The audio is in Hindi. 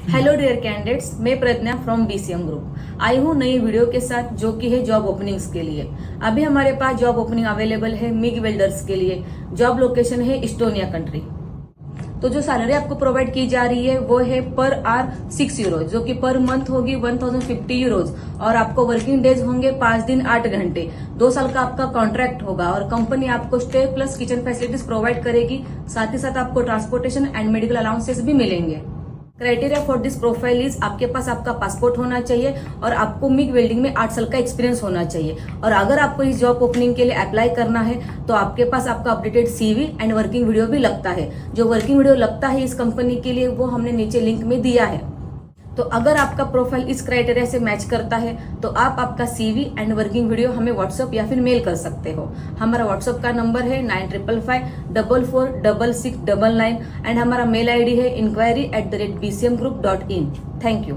हेलो डियर कैंडिडेट्स, मैं प्रज्ञा फ्रॉम बीसीएम ग्रुप आई हूँ नई वीडियो के साथ जो कि है जॉब ओपनिंग्स के लिए। अभी हमारे पास जॉब ओपनिंग अवेलेबल है मिग वेल्डर्स के लिए। जॉब लोकेशन है इस्टोनिया कंट्री। तो जो सैलरी आपको प्रोवाइड की जा रही है वो है पर आवर 6 यूरोज, जो कि पर मंथ होगी 1050 यूरोज, और आपको वर्किंग डेज होंगे 5 दिन 8 घंटे। 2 साल का आपका कॉन्ट्रैक्ट होगा और कंपनी आपको stay plus kitchen facilities provide करेगी। साथ ही साथ आपको ट्रांसपोर्टेशन एंड मेडिकल अलाउंसेस भी मिलेंगे। Criteria for this profile is आपके पास आपका पासपोर्ट होना चाहिए और आपको मिग वेल्डिंग में 8 साल का एक्सपीरियंस होना चाहिए। और अगर आपको इस जॉब ओपनिंग के लिए अप्लाई करना है तो आपके पास आपका updated CV and working video भी लगता है। जो वर्किंग वीडियो लगता है इस कंपनी के लिए वो हमने नीचे लिंक में दिया है। तो अगर आपका प्रोफाइल इस क्राइटेरिया से मैच करता है तो आप आपका सीवी एंड वर्किंग वीडियो हमें व्हाट्सएप या फिर मेल कर सकते हो। हमारा व्हाट्सएप का नंबर है 9555446699 एंड हमारा मेल आईडी है enquiry@bcmgroup.in। Thank you.